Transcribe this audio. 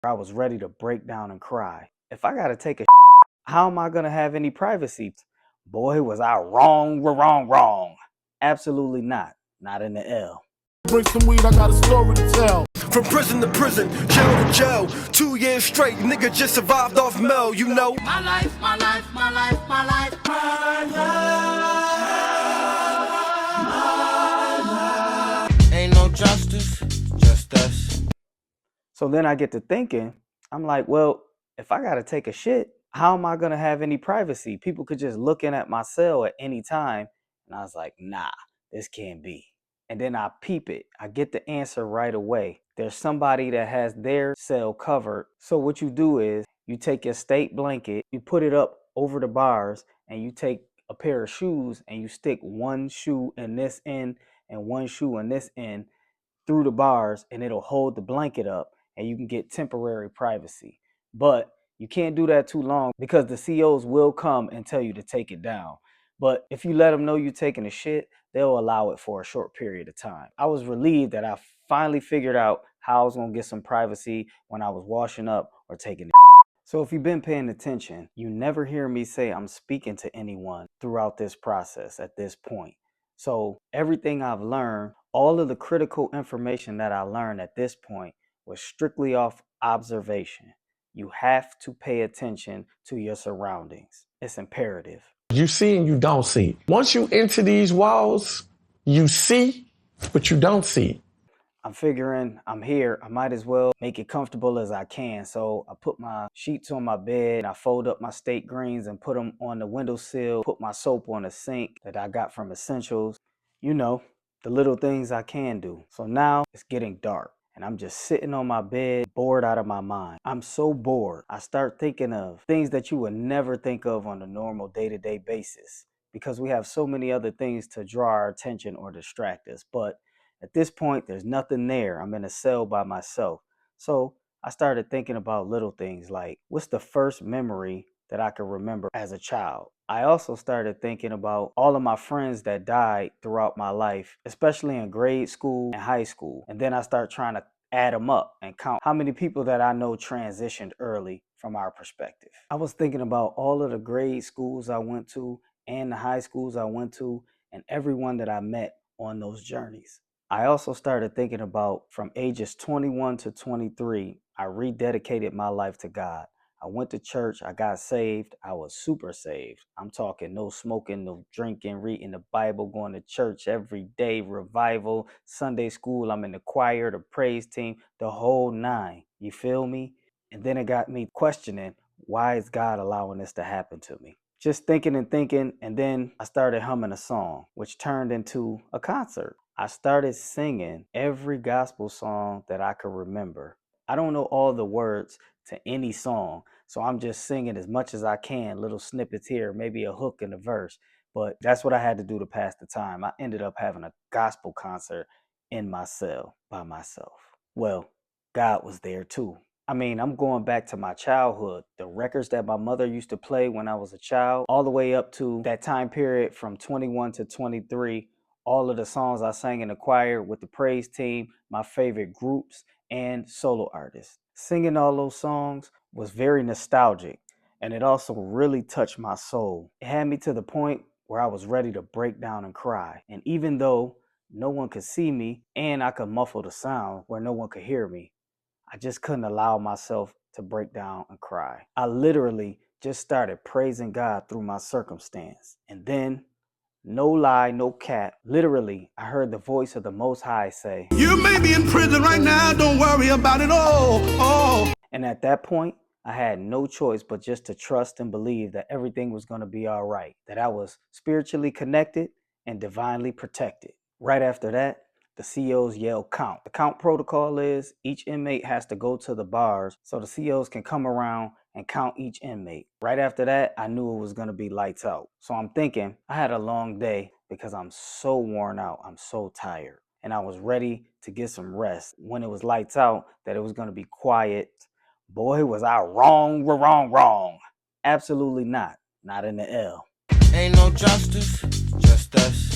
I was ready to break down and cry. If I gotta take a how am I gonna have any privacy? Boy, was I wrong. Absolutely not. Not in the L. Bring some weed, I got a story to tell. From prison to prison, jail to jail, 2 years straight, nigga just survived off Mel, you know. My life, my life, my life, my life, my life. Ain't no justice, just us. So then I get to thinking, I'm like, well, if I gotta take a shit, how am I gonna have any privacy? People could just look in at my cell at any time. And I was like, nah, this can't be. And then I peep it. I get the answer right away. There's somebody that has their cell covered. So what you do is you take your state blanket, you put it up over the bars, and you take a pair of shoes and you stick one shoe in this end and one shoe in this end through the bars, and it'll hold the blanket up and you can get temporary privacy. But you can't do that too long because the COs will come and tell you to take it down. But if you let them know you're taking a shit, they'll allow it for a short period of time. I was relieved that I finally figured out how I was going to get some privacy when I was washing up or taking a So if you've been paying attention, you never hear me say I'm speaking to anyone throughout this process at this point. So everything I've learned, all of the critical information that I learned at this point was strictly off observation. You have to pay attention to your surroundings. It's imperative. You see and you don't see. Once you enter these walls, you see, but you don't see. I'm figuring I'm here. I might as well make it comfortable as I can. So I put my sheets on my bed and I fold up my steak greens and put them on the windowsill, put my soap on the sink that I got from Essentials. You know, the little things I can do. So now it's getting dark and I'm just sitting on my bed, bored out of my mind. I'm so bored. I start thinking of things that you would never think of on a normal day-to-day basis because we have so many other things to draw our attention or distract us. But at this point, there's nothing there. I'm in a cell by myself. So I started thinking about little things like, what's the first memory that I can remember as a child? I also started thinking about all of my friends that died throughout my life, especially in grade school and high school. And then I start trying to add them up and count how many people that I know transitioned early from our perspective. I was thinking about all of the grade schools I went to and the high schools I went to and everyone that I met on those journeys. I also started thinking about from ages 21 to 23, I rededicated my life to God. I went to church, I got saved, I was super saved. I'm talking no smoking, no drinking, reading the Bible, going to church every day, revival, Sunday school, I'm in the choir, the praise team, the whole nine. You feel me? And then it got me questioning, why is God allowing this to happen to me? Just thinking, and then I started humming a song, which turned into a concert. I started singing every gospel song that I could remember. I don't know all the words to any song, so I'm just singing as much as I can, little snippets here, maybe a hook and a verse. But that's what I had to do to pass the time. I ended up having a gospel concert in my cell by myself. Well, God was there too. I mean, I'm going back to my childhood, the records that my mother used to play when I was a child, all the way up to that time period from 21 to 23, all of the songs I sang in the choir with the praise team, my favorite groups and solo artists. Singing all those songs was very nostalgic, and it also really touched my soul. It had me to the point where I was ready to break down and cry. And even though no one could see me and I could muffle the sound where no one could hear me, I just couldn't allow myself to break down and cry. I literally just started praising God through my circumstance. And then, no lie, no cap, literally, I heard the voice of the Most High say, You may be in prison right now, don't worry about it all. And at that point, I had no choice but just to trust and believe that everything was going to be all right, that I was spiritually connected and divinely protected. Right after that, the COs yell count. The count protocol is each inmate has to go to the bars so the COs can come around and count each inmate. Right after that, I knew it was going to be lights out. So I'm thinking I had a long day because I'm so worn out. I'm so tired. And I was ready to get some rest. When it was lights out, that it was going to be quiet. Boy, was I wrong. Absolutely not. Not in the L. Ain't no justice, just us.